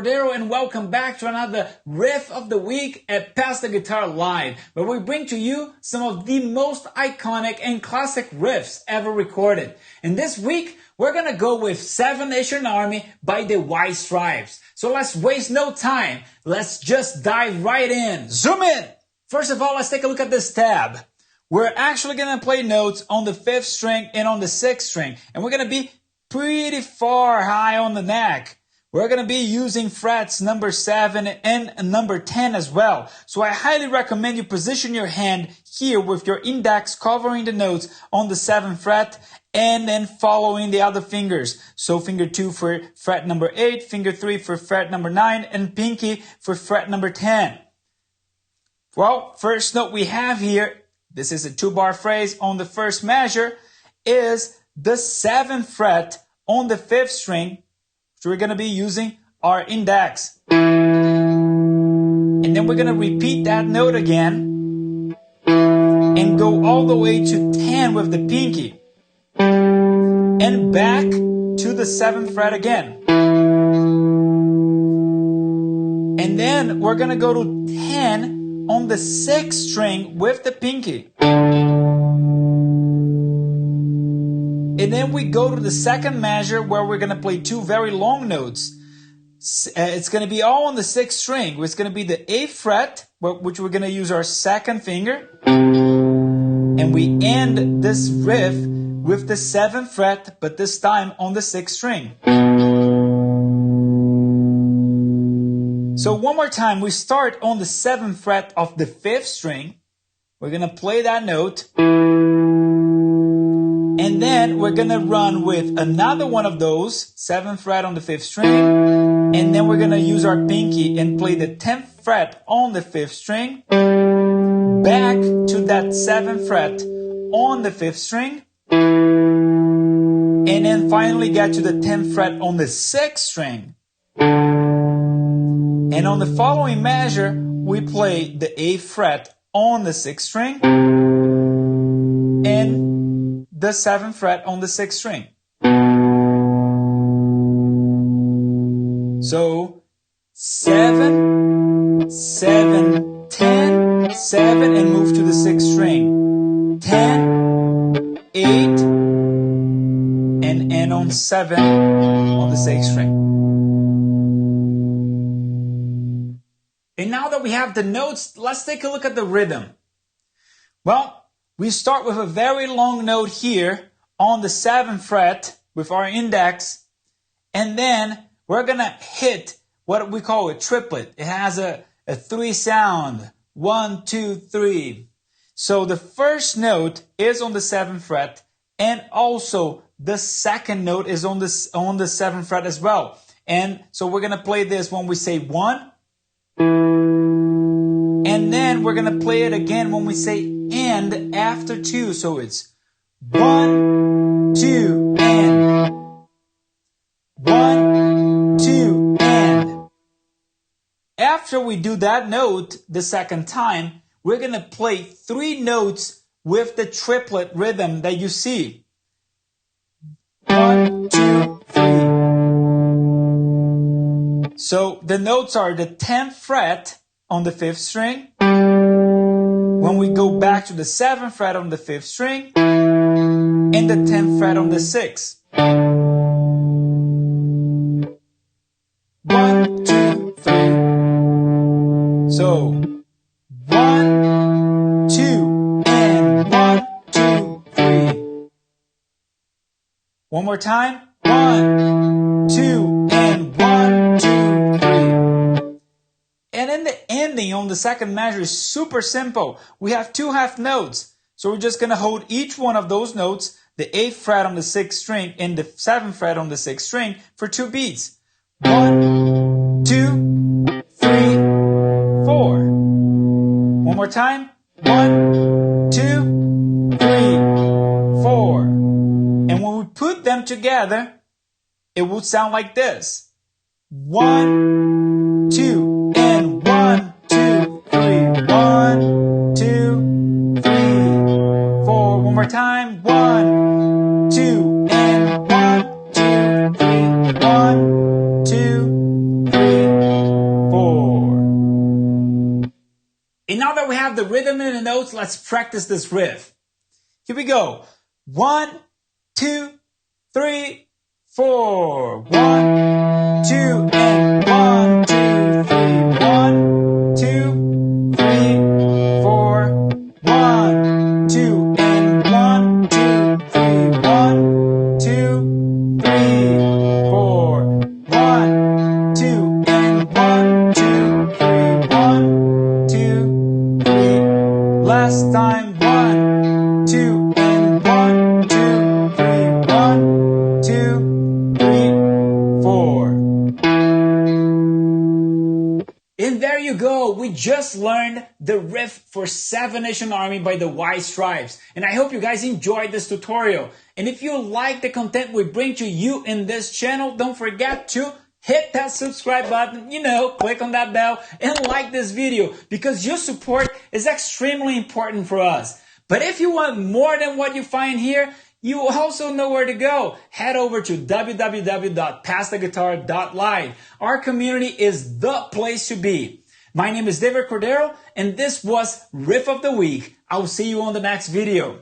Cordero and welcome back to another Riff of the Week at Pass the Guitar Live, where we bring to you some of the most iconic and classic riffs ever recorded. And this week, we're gonna go with Seven Nation Army by the White Stripes. So let's waste no time. Let's just dive right in. Zoom in! First of all, let's take a look at this tab. We're actually gonna play notes on the 5th string and on the 6th string, and we're gonna be pretty far high on the neck. We're going to be using frets number 7 and number 10 as well. So I highly recommend you position your hand here with your index covering the notes on the 7th fret and then following the other fingers. So finger 2 for fret number 8, finger 3 for fret number 9, and pinky for fret number 10. Well, first note we have here, this is a 2-bar phrase on the first measure, is the 7th fret on the 5th string. So we're going to be using our index. And then we're going to repeat that note again and go all the way to 10 with the pinky. And back to the 7th fret again. And then we're going to go to 10 on the 6th string with the pinky. And then we go to the second measure where we're going to play 2 very long notes. It's going to be all on the 6th string. It's going to be the 8th fret, which we're going to use our 2nd finger. And we end this riff with the 7th fret, but this time on the 6th string. So one more time, we start on the 7th fret of the 5th string. We're going to play that note. And then we're going to run with another one of those, 7th fret on the 5th string. And then we're going to use our pinky and play the 10th fret on the 5th string. Back to that 7th fret on the 5th string. And then finally get to the 10th fret on the 6th string. And on the following measure, we play the 8th fret on the 6th string. And the 7th fret on the 6th string. So 7, 7, 10, 7, and move to the 6th string. 10, 8, and end on 7 on the 6th string. And now that we have the notes, let's take a look at the rhythm. Well, we start with a very long note here on the 7th fret with our index, and then we're going to hit what we call a triplet. It has a 3 sound, 1, 2, 3. So the first note is on the 7th fret, and also the second note is on the 7th fret as well. And so we're going to play this when we say 1, and then we're going to play it again when we say and after 2. So it's 1, 2, and 1, 2, and. After we do that note the second time, we're going to play 3 notes with the triplet rhythm that you see. 1, 2, 3. So the notes are the 10th fret on the 5th string. When we go back to the 7th fret on the 5th string, and the 10th fret on the 6th. 1, 2, 3. So 1, 2, and 1, 2, 3. One more time. 1, 2, and 1, 2, 3. And then the ending on the second measure is super simple. We have 2 half notes. So we're just going to hold each one of those notes, the 8th fret on the 6th string and the 7th fret on the 6th string, for 2 beats. 1, 2, 3, 4. One more time. 1, 2, 3, 4. And when we put them together, it would sound like this. 1, 2, and 1, 2, 3, 1, 2, 3, 4. One more time. 1, 2, and 1, 2, 3, 1, 2, 3, have the rhythm and the notes, let's practice this riff. Here we go. 1, 2, 3, 4. 1, 2, and 1, 2, 3. 1, 2, 3, 4. 1, 2, and 1, 2, 3. 1, 2, 3, 4. 1, 2, and 1, 2, 3. 1, 2, 3. Last time. 1, 2, and 1, 2, 3. 1, 2, 3, 4. And there you go. We just learned the riff for Seven Nation Army by the White Stripes. And I hope you guys enjoyed this tutorial. And if you like the content we bring to you in this channel, don't forget to hit that subscribe button, click on that bell and like this video because your support is extremely important for us. But if you want more than what you find here, you also know where to go. Head over to www.passtheguitar.live. Our community is the place to be. My name is David Cordero, and this was Riff of the Week. I will see you on the next video.